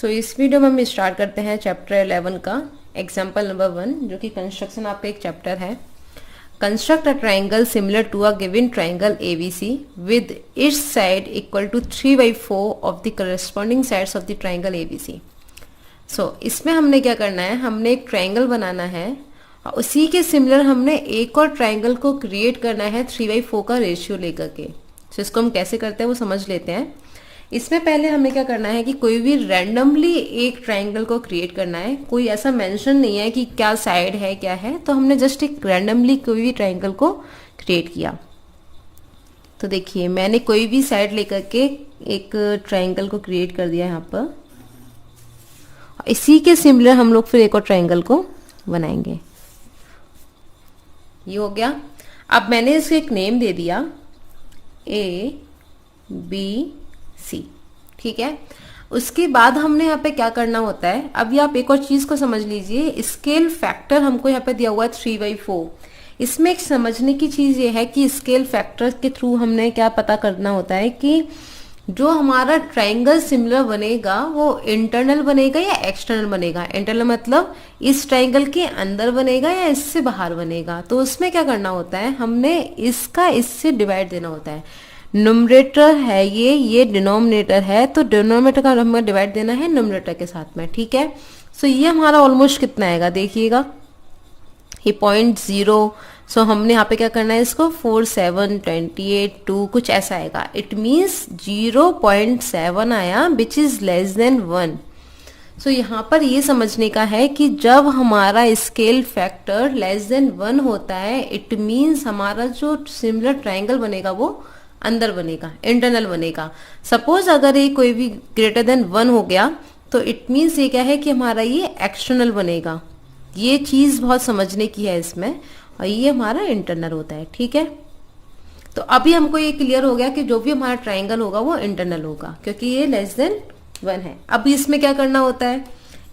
इस वीडियो में हम स्टार्ट करते हैं चैप्टर 11 का एग्जाम्पल नंबर 1, जो कि कंस्ट्रक्शन आपका एक चैप्टर है। Construct a triangle similar to a given triangle ABC with its side equal to 3/4 of the corresponding sides of the triangle ABC. इसमें हमने क्या करना है, हमने एक ट्राइंगल बनाना है और उसी के सिमिलर हमने एक और ट्राइंगल को क्रिएट करना है 3/4 का रेशियो लेकर के। इसको हम कैसे करते हैं वो समझ लेते हैं। इसमें पहले हमें क्या करना है कि कोई भी रैंडमली एक ट्राइंगल को क्रिएट करना है। कोई ऐसा मेंशन नहीं है कि क्या साइड है क्या है, तो हमने जस्ट एक रैंडमली कोई भी ट्राइंगल को क्रिएट किया। तो देखिए मैंने कोई भी साइड लेकर के एक ट्राइंगल को क्रिएट कर दिया यहाँ पर। इसी के सिमिलर हम लोग फिर एक और ट्राइंगल को बनाएंगे। ये हो गया। अब मैंने इसको एक नेम दे दिया ABC, ठीक है। उसके बाद हमने यहाँ पे क्या करना होता है, अभी आप एक और चीज को समझ लीजिए। स्केल फैक्टर हमको यहाँ पे दिया हुआ है 3/4। इसमें एक समझने की चीज ये है कि स्केल फैक्टर के थ्रू हमने क्या पता करना होता है कि जो हमारा ट्राइंगल सिमिलर बनेगा वो इंटरनल बनेगा या एक्सटर्नल बनेगा। इंटरनल मतलब इस ट्राइंगल के अंदर बनेगा या इससे बाहर बनेगा। तो उसमें क्या करना होता है, हमने इसका इससे डिवाइड देना होता है। न्यूमरेटर है ये डिनोमिनेटर है, तो डिनोमिनेटर का हमें डिवाइड देना है न्यूमरेटर के साथ में, ठीक है। ये हमारा ऑलमोस्ट कितना आएगा देखिएगा, ये 0.0। हमने यहाँ पे क्या करना है, इसको 4 7 28 2 कुछ ऐसा आएगा। इट मीन्स 0.7 आया विच इज लेस देन 1। यहाँ पर ये समझने का है कि जब हमारा स्केल फैक्टर लेस देन 1 होता है, इट मीन्स हमारा जो सिमिलर ट्राइंगल बनेगा वो अंदर बनेगा, इंटरनल बनेगा। सपोज अगर ये कोई भी ग्रेटर देन 1 हो गया तो इट मीन्स ये क्या है कि हमारा ये एक्सटर्नल बनेगा। ये चीज बहुत समझने की है इसमें, और ये हमारा इंटरनल होता है, ठीक है। तो अभी हमको ये क्लियर हो गया कि जो भी हमारा ट्राइंगल होगा वो इंटरनल होगा, क्योंकि ये लेस देन 1 है। अब इसमें क्या करना होता है,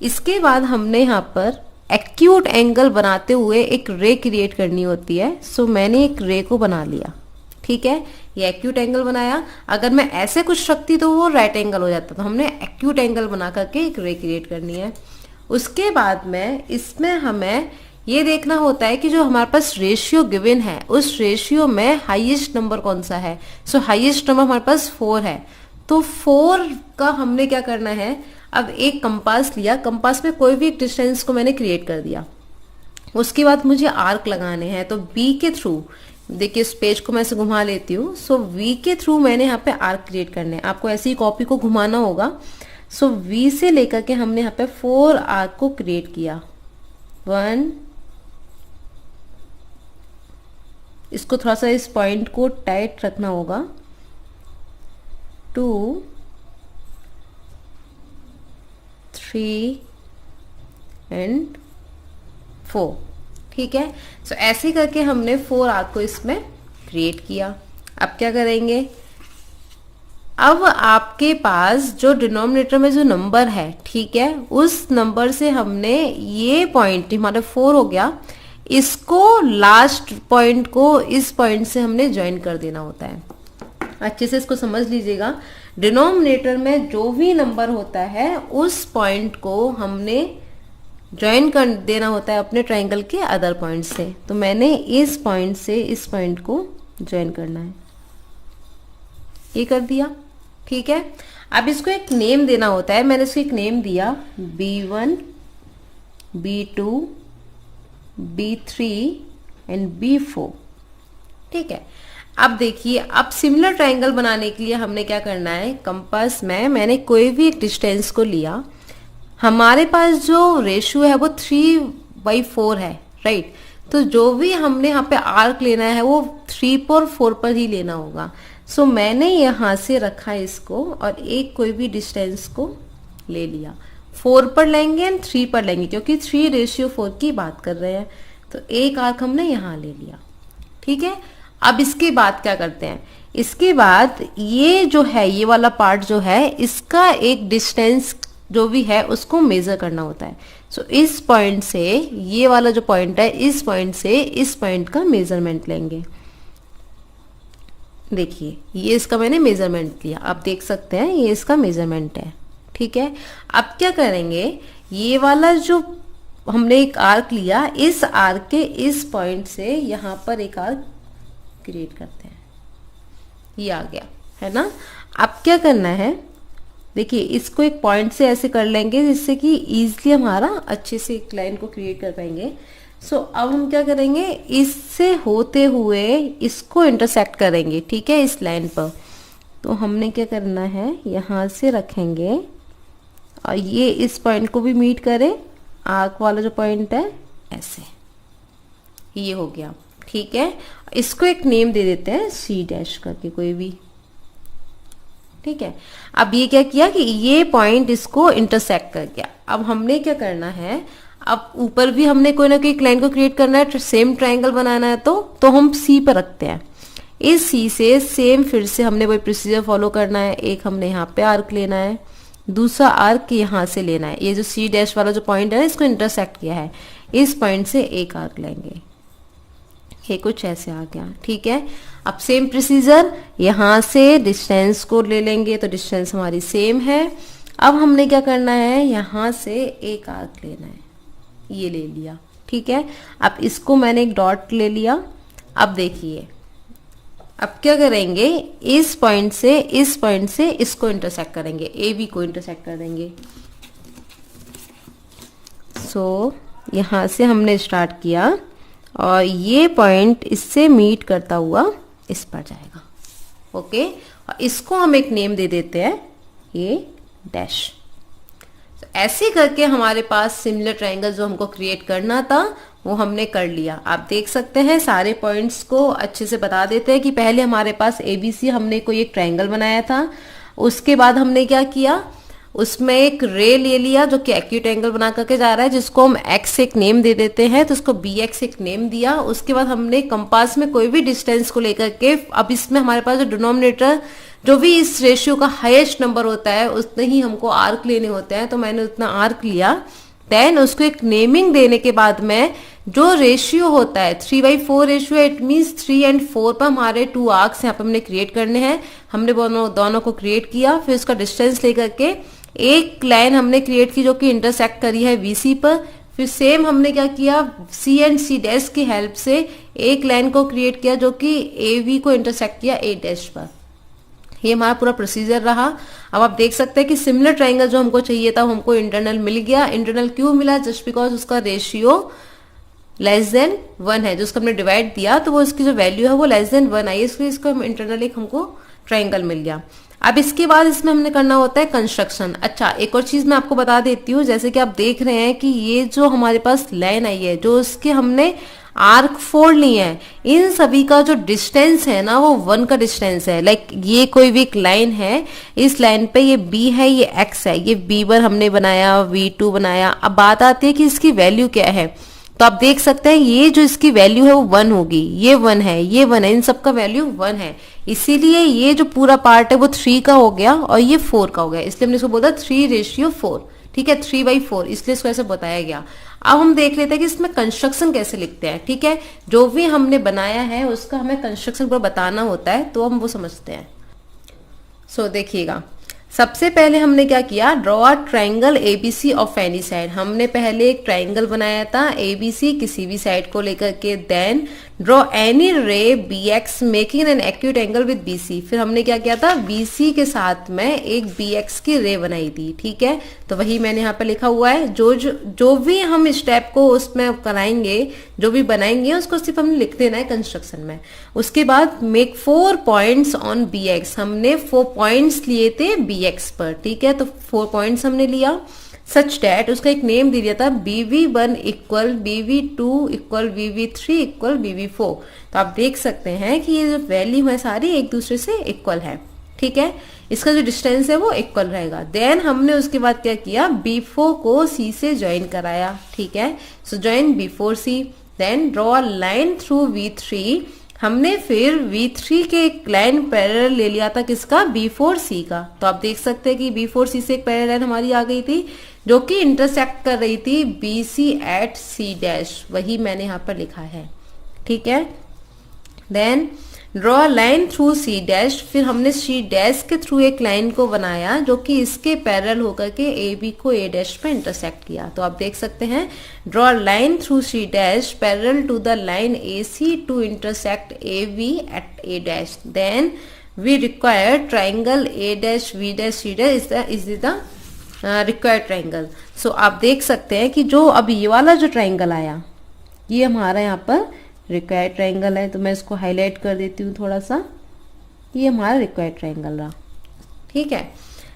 इसके बाद हमने यहाँ पर एक्यूट एंगल बनाते हुए एक रे क्रिएट करनी होती है। मैंने एक रे को बना लिया, ठीक है। ये एक्यूट एंगल बनाया। अगर मैं ऐसे कुछ रखती तो वो राइट एंगल हो जाता। तो हमने एक्यूट एंगल बना करके एक रे क्रिएट करनी है। उसके बाद में इसमें हमें ये देखना होता है कि जो हमारे पास रेशियो गिवन है उस रेशियो में हाईएस्ट नंबर कौन सा है। हाईएस्ट नंबर हमारे पास 4 है। तो 4 का हमने क्या करना है, अब एक कंपास लिया, कंपास में कोई भी डिस्टेंस को मैंने क्रिएट कर दिया। उसके बाद मुझे आर्क लगाने हैं, तो बी के थ्रू देखिए इस पेज को मैं ऐसे घुमा लेती हूँ। वी के थ्रू मैंने यहाँ पे आर्क क्रिएट करने हैं। आपको ऐसी ही कॉपी को घुमाना होगा। वी से लेकर के हमने यहाँ पे 4 आर्क को क्रिएट किया। 1, इसको थोड़ा सा इस पॉइंट को टाइट रखना होगा। 2, 3 एंड 4, ठीक है। ऐसे करके हमने 4 आर्क को इसमें क्रिएट किया। अब क्या करेंगे, अब आपके पास जो डिनोमिनेटर में जो नंबर है, ठीक है, उस नंबर से हमने ये पॉइंट हमारा 4 हो गया, इसको लास्ट पॉइंट को इस पॉइंट से हमने ज्वाइन कर देना होता है। अच्छे से इसको समझ लीजिएगा। डिनोमिनेटर में जो भी नंबर होता है उस पॉइंट को हमने ज्वाइन कर देना होता है अपने ट्राइंगल के अदर पॉइंट से। तो मैंने इस पॉइंट से इस पॉइंट को ज्वाइन करना है, ये कर दिया, ठीक है। अब इसको एक नेम देना होता है। मैंने इसको एक नेम दिया B1, B2, B3 and B4, ठीक है। अब देखिए, अब सिमिलर ट्राइंगल बनाने के लिए हमने क्या करना है, कंपास में मैंने कोई भी एक डिस्टेंस को लिया। हमारे पास जो रेशियो है वो 3/4 है, राइट। तो जो भी हमने यहाँ पे आर्क लेना है वो 3 पर 4 पर ही लेना होगा। मैंने यहाँ से रखा इसको और एक कोई भी डिस्टेंस को ले लिया। 4 पर लेंगे एंड 3 पर लेंगे, क्योंकि 3/4 की बात कर रहे हैं। तो एक आर्क हमने यहाँ ले लिया, ठीक है। अब इसके बाद क्या करते हैं, इसके बाद ये जो है ये वाला पार्ट जो है इसका एक डिस्टेंस जो भी है उसको मेजर करना होता है। इस पॉइंट से ये वाला जो पॉइंट है, इस पॉइंट से इस पॉइंट का मेजरमेंट लेंगे। देखिए ये इसका मैंने मेजरमेंट लिया, आप देख सकते हैं ये इसका मेजरमेंट है, ठीक है। अब क्या करेंगे, ये वाला जो हमने एक आर्क लिया, इस आर्क के इस पॉइंट से यहाँ पर एक आर्क क्रिएट करते हैं, ये आ गया है ना। अब क्या करना है, देखिए इसको एक पॉइंट से ऐसे कर लेंगे जिससे कि इजीली हमारा अच्छे से एक लाइन को क्रिएट कर पाएंगे। सो अब हम क्या करेंगे, इससे होते हुए इसको इंटरसेक्ट करेंगे, ठीक है, इस लाइन पर। तो हमने क्या करना है, यहाँ से रखेंगे और ये इस पॉइंट को भी मीट करे, आर्क वाला जो पॉइंट है ऐसे, ये हो गया, ठीक है। इसको एक नेम दे देते हैं सी डैश करके कोई भी, ठीक है। अब ये क्या किया कि ये पॉइंट इसको इंटरसेक्ट कर गया। अब हमने क्या करना है, अब ऊपर भी हमने कोई ना कोई एक लाइन को क्रिएट करना है, सेम ट्रायंगल बनाना है, तो हम सी पर रखते हैं। इस सी से सेम फिर से हमने वही प्रोसीजर फॉलो करना है। एक हमने यहाँ पे आर्क लेना है, दूसरा आर्क यहाँ से लेना है। ये जो सी डैश वाला जो पॉइंट है इसको इंटरसेक्ट किया है, इस पॉइंट से एक आर्क लेंगे, ये कुछ ऐसे आ गया, ठीक है। अब सेम प्रोसीजर, यहाँ से डिस्टेंस को ले लेंगे तो डिस्टेंस हमारी सेम है। अब हमने क्या करना है, यहाँ से एक आर्क लेना है, ये ले लिया, ठीक है। अब इसको मैंने एक डॉट ले लिया। अब देखिए अब क्या करेंगे, इस पॉइंट से इसको इंटरसेक्ट करेंगे, ए बी को इंटरसेक्ट कर देंगे। सो यहाँ से हमने स्टार्ट किया और ये पॉइंट इससे मीट करता हुआ इस पर जाएगा, ओके। और इसको हम एक नेम दे देते हैं, ये डैश। तो ऐसे करके हमारे पास सिमिलर ट्रायंगल जो हमको क्रिएट करना था वो हमने कर लिया। आप देख सकते हैं सारे पॉइंट्स को अच्छे से बता देते हैं कि पहले हमारे पास एबीसी हमने कोई एक ट्रायंगल बनाया था, उसके बाद हमने क्या किया, उसमें एक रे ले लिया जो कि एक्यूट एंगल बना करके जा रहा है, जिसको हम एक्स एक नेम दे देते हैं, तो उसको बी एक्स एक नेम दिया। उसके बाद हमने कंपास में कोई भी डिस्टेंस को लेकर के, अब इसमें हमारे पास जो डिनोमिनेटर जो भी इस रेशियो का हाईएस्ट नंबर होता है उतने ही हमको आर्क लेने होते हैं, तो मैंने उतना आर्क लिया। देन उसको एक नेमिंग देने के बाद में जो रेशियो होता है 3/4 रेशियो, इट मीन्स 3 और 4 पर हमारे 2 आर्क्स यहाँ पे हमने क्रिएट करने हैं। हमने दोनों को क्रिएट किया, फिर उसका डिस्टेंस लेकर के एक लाइन हमने क्रिएट की जो कि इंटरसेक्ट करी है VC पर। फिर सेम हमने क्या किया, C एंड C डैश की हेल्प से एक लाइन को क्रिएट किया जो कि AV को इंटरसेक्ट किया A डैश पर। ये हमारा पूरा प्रोसीजर रहा। अब आप देख सकते हैं कि सिमिलर ट्रायंगल जो हमको चाहिए था हमको इंटरनल मिल गया। इंटरनल क्यों मिला, जस्ट बिकॉज उसका रेशियो लेस देन 1 है, जो उसको हमने डिवाइड दिया तो वो उसकी जो वैल्यू है वो लेस देन 1 आई, इसलिए इसको इंटरनल एक हमको ट्रायंगल मिल गया। अब इसके बाद इसमें हमने करना होता है कंस्ट्रक्शन। अच्छा, एक और चीज मैं आपको बता देती हूँ, जैसे कि आप देख रहे हैं कि ये जो हमारे पास लाइन आई है, जो उसके हमने आर्क फोल्ड लिए हैं, इन सभी का जो डिस्टेंस है ना वो 1 का डिस्टेंस है। लाइक ये कोई भी एक लाइन है, इस लाइन पे ये B है, ये X है, ये B1 हमने बनाया, V2 बनाया। अब बात आती है कि इसकी वैल्यू क्या है, तो आप देख सकते हैं ये जो इसकी वैल्यू है वो 1 होगी, ये 1 है, ये 1 है, इन सब का वैल्यू 1 है। इसीलिए ये जो पूरा पार्ट है वो 3 का हो गया और ये 4 का हो गया, इसलिए हमने इसको बोला 3:4, ठीक है, 3/4, इसलिए इसको ऐसे बताया गया। अब हम देख लेते हैं कि इसमें कंस्ट्रक्शन कैसे लिखते हैं, ठीक है। जो भी हमने बनाया है उसका हमें कंस्ट्रक्शन पूरा बताना होता है, तो हम वो समझते हैं। सो देखिएगा, सबसे पहले हमने क्या किया, draw a triangle ABC of any side. हमने पहले एक ट्रायंगल बनाया था एबीसी किसी भी साइड को लेकर के। देन ड्रॉ एनी रे BX making an acute angle with BC. फिर हमने क्या किया था, बीसी के साथ में एक बीएक्स की रे बनाई थी, ठीक है। तो वही मैंने यहाँ पे लिखा हुआ है। जो भी हम स्टेप को उसमें कराएंगे, जो भी बनाएंगे उसको सिर्फ हमने लिख देना है कंस्ट्रक्शन में। उसके बाद मेक 4 पॉइंट्स ऑन बीएक्स। हमने 4 पॉइंट्स लिए थे बीएक्स पर, ठीक है। तो 4 पॉइंट्स हमने लिया सच डैट, उसका एक नेम दे दिया था BV1 equal BV2 equal BV3 equal BV4। तो आप देख सकते हैं कि ये जो वैल्यू है सारी एक दूसरे से इक्वल है, ठीक है। इसका जो डिस्टेंस है वो इक्वल रहेगा। देन हमने उसके बाद क्या किया, B4 को C से ज्वाइन कराया, ठीक है। So join B4C। Then draw a line through V3। हमने फिर V3 के एक लाइन पैरेलल ले लिया था, किसका, B4C का। तो आप देख सकते हैं कि B4C से एक पैरेलल लाइन हमारी आ गई थी जो कि इंटरसेक्ट कर रही थी BC एट C डैश, वही मैंने यहाँ पर लिखा है, ठीक है। Then draw line through C dash, फिर हमने सी डैश के थ्रू एक लाइन को बनाया जो कि इसके पैरेलल होकर के ए बी को ए डैश पे इंटरसेक्ट किया। तो आप देख सकते हैं draw line through C dash parallel to the line A C to intersect A B at A dash, then we require triangle A dash V dash C dash is the required triangle. So आप देख सकते हैं कि जो अब ये वाला जो ट्राइंगल आया ये हमारा यहाँ पर रिक्वायर्ड ट्राइंगल है। तो मैं इसको हाईलाइट कर देती हूँ थोड़ा सा, ये हमारा रिक्वायर्ड ट्राइंगल रहा। ठीक है।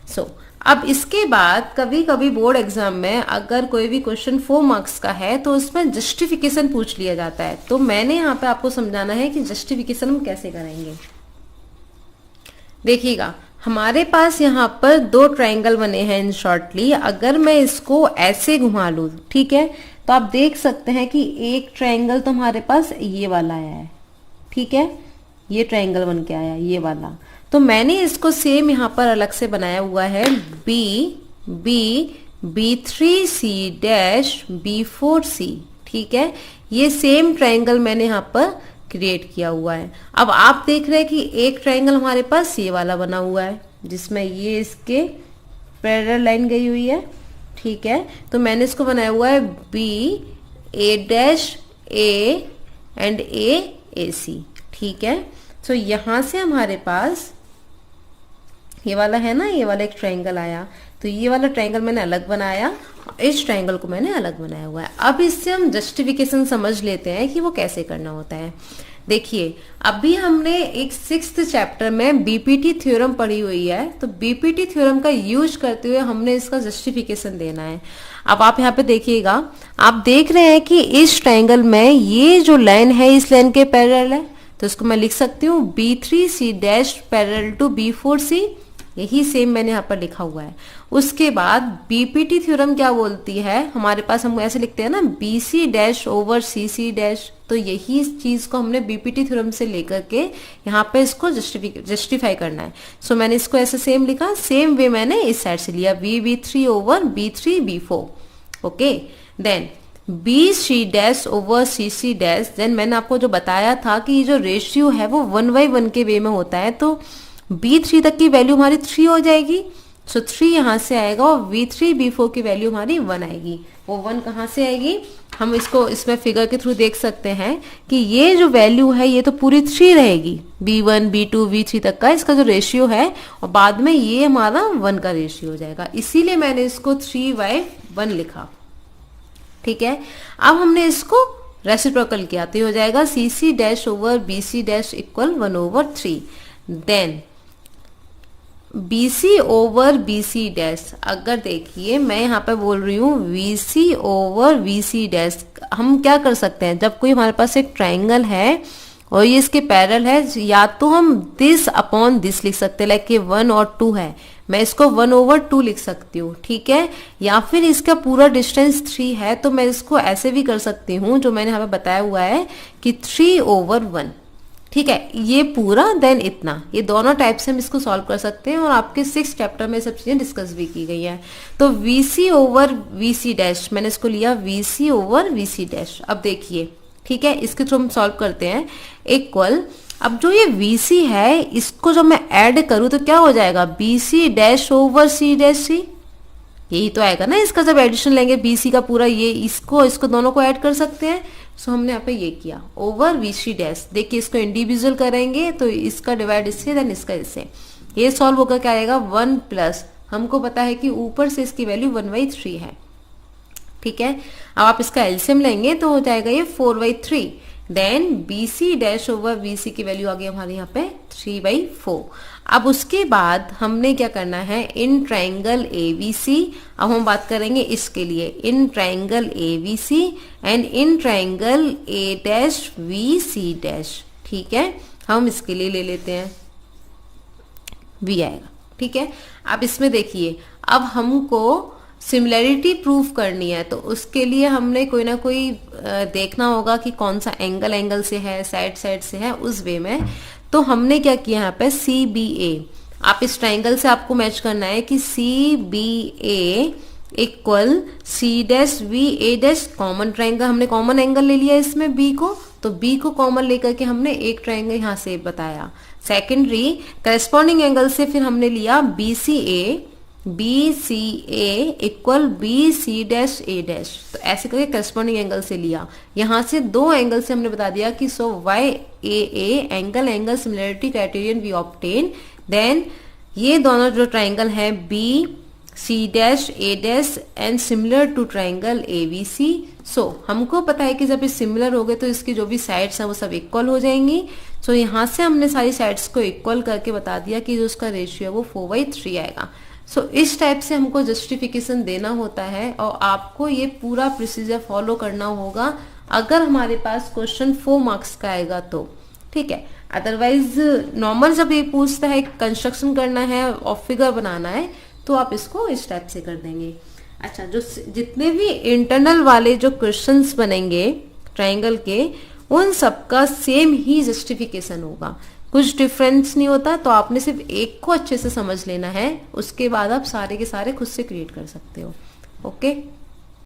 सो अब इसके बाद कभी कभी बोर्ड एग्जाम में अगर कोई भी क्वेश्चन 4 मार्क्स का है तो उसमें जस्टिफिकेशन पूछ लिया जाता है। तो मैंने यहाँ पे आपको समझाना है कि जस्टिफिकेशन हम कैसे करेंगे। देखिएगा हमारे पास यहाँ पर 2 ट्राइंगल बने हैं इन शॉर्टली। अगर मैं इसको ऐसे घुमा लूं, ठीक है, तो आप देख सकते हैं कि एक ट्राइंगल तो हमारे पास ये वाला आया है। ठीक है, ये ट्राइंगल बन के आया ये वाला। तो मैंने इसको सेम यहाँ पर अलग से बनाया हुआ है B3C डैश B4C। ठीक है, ये सेम ट्राइंगल मैंने यहाँ पर क्रिएट किया हुआ है। अब आप देख रहे हैं कि एक ट्राइंगल हमारे पास ये वाला बना हुआ है जिसमें ये इसके पैरेलल लाइन गई हुई है। ठीक है, तो मैंने इसको बनाया हुआ है B A dash A and A C। ठीक है, तो यहां से हमारे पास ये वाला है ना, ये वाला एक ट्राइंगल आया। तो ये वाला ट्राइंगल मैंने अलग बनाया, इस ट्राइंगल को मैंने अलग बनाया हुआ है। अब इससे हम जस्टिफिकेशन समझ लेते हैं कि वो कैसे करना होता है। देखिए अभी हमने एक 6th चैप्टर में बीपीटी थ्योरम पढ़ी हुई है। तो बीपीटी थ्योरम का यूज करते हुए हमने इसका जस्टिफिकेशन देना है। अब आप यहाँ पे देखिएगा, आप देख रहे हैं कि इस ट्राइंगल में ये जो लाइन है इस लाइन के पैरेलल है। तो इसको मैं लिख सकती हूँ B3C dash parallel to B4C। यही सेम मैंने यहाँ पर लिखा हुआ है। उसके बाद बीपीटी थ्योरम क्या बोलती है, हमारे पास हम ऐसे लिखते हैं ना BC dash over CC dash. तो यही चीज को हमने बीपीटी थ्योरम से लेकर के यहाँ पे इसको जस्टिफाई करना है। सो मैंने इसको ऐसे सेम लिखा, सेम वे मैंने इस साइड से लिया B3 over B3 B4। Okay, then BC dash over CC dash. Then मैंने आपको जो बताया था कि ये जो रेशियो है वो 1/1 के वे में होता है। तो B3 तक की वैल्यू हमारी 3 हो जाएगी। सो 3 यहाँ से आएगा और B3 B4 की वैल्यू हमारी 1 आएगी। वो 1 कहाँ से आएगी, हम इसको इसमें फिगर के थ्रू देख सकते हैं कि ये जो वैल्यू है ये तो पूरी 3 रहेगी, B1 B2 B3 तक का इसका जो रेशियो है, और बाद में ये हमारा 1 का रेशियो हो जाएगा। इसीलिए मैंने इसको 3/1 लिखा। ठीक है, अब हमने इसको रेसिप्रोकल किया तो हो जाएगा CC dash over BC dash equal 1/3। Then BC over BC dash, अगर देखिए मैं यहाँ पे बोल रही हूँ VC ओवर VC डैश। हम क्या कर सकते हैं, जब कोई हमारे पास एक ट्राइंगल है और ये इसके पैरेलल है, या तो हम दिस अपॉन दिस लिख सकते हैं, लाइक ये 1 और 2 है, मैं इसको 1/2 लिख सकती हूँ। ठीक है, या फिर इसका पूरा डिस्टेंस 3 है तो मैं इसको ऐसे भी कर सकती हूँ जो मैंने यहाँ पे बताया हुआ है कि 3/1। ठीक है, ये पूरा देन इतना, ये दोनों टाइप से हम इसको सॉल्व कर सकते हैं और आपके 6th चैप्टर में सब चीजें डिस्कस भी की गई हैं। तो VC ओवर VC डैश, मैंने इसको लिया VC ओवर VC डैश। अब देखिए, ठीक है, इसके थ्रू हम सॉल्व करते हैं इक्वल। अब जो ये VC है इसको जब मैं ऐड करूं तो क्या हो जाएगा, BC dash over C dash C। यही तो आएगा ना, इसका जब एडिशन लेंगे BC का पूरा, ये इसको दोनों को ऐड कर सकते हैं। सो हमने यहाँ पे ये किया ओवर VC डैश। देखिए इसको इंडिविजुअल करेंगे तो इसका डिवाइड इससे देन इसका इससे, ये सॉल्व होकर क्या आएगा 1 प्लस, हमको पता है कि ऊपर से इसकी वैल्यू 1/3 है। ठीक है, अब आप इसका एलसीएम लेंगे तो हो जाएगा ये 4/3। Then BC dash over VC की वैल्यू आ गई हमारे यहाँ पे 3/4। अब उसके बाद हमने क्या करना है, इन ट्राइंगल ABC, अब हम बात करेंगे इसके लिए, in triangle ABC and in triangle A dash VC dash. ठीक है, हम इसके लिए ले लेते हैं V आएगा। ठीक है, अब इसमें देखिए, अब हमको सिमिलैरिटी प्रूफ करनी है तो उसके लिए हमने कोई ना कोई देखना होगा कि कौन सा एंगल से है, साइड से है, उस वे में। तो हमने क्या किया यहाँ पे CBA, आप इस ट्राइंगल से आपको मैच करना है कि CBA equal C dash V A dash, common triangle, हमने कॉमन एंगल ले लिया इसमें B को, तो बी को कॉमन लेकर के हमने एक ट्राइंगल यहाँ से बताया। सेकेंडरी करस्पॉन्डिंग एंगल से फिर हमने लिया B C A equal B C dash A dash, तो ऐसे करके करस्पॉन्डिंग एंगल से लिया। यहां से दो एंगल से हमने बता दिया कि so why A angle similarity criterion we obtain, then ये दोनों जो ट्राइंगल है B C dash A dash and similar to triangle A B C. So हमको पता है कि जब ये सिमिलर हो गए तो इसकी जो भी साइड्स हैं वो सब इक्वल हो जाएंगी। सो यहाँ से हमने सारी साइड्स को इक्वल करके बता दिया कि जो उसका रेशियो है वो 4/3 आएगा। सो इस टाइप से हमको जस्टिफिकेशन देना होता है और आपको ये पूरा प्रोसीजर फॉलो करना होगा अगर हमारे पास क्वेश्चन 4 मार्क्स का आएगा तो, ठीक है। अदरवाइज नॉर्मल जब ये पूछता है कंस्ट्रक्शन करना है और फिगर बनाना है तो आप इसको इस टाइप से कर देंगे। अच्छा, जो जितने भी इंटरनल वाले जो क्वेश्चंस बनेंगे ट्राइंगल के, उन सबका सेम ही जस्टिफिकेशन होगा, कुछ डिफरेंस नहीं होता। तो आपने सिर्फ एक को अच्छे से समझ लेना है, उसके बाद आप सारे के सारे खुद से क्रिएट कर सकते हो। ओके।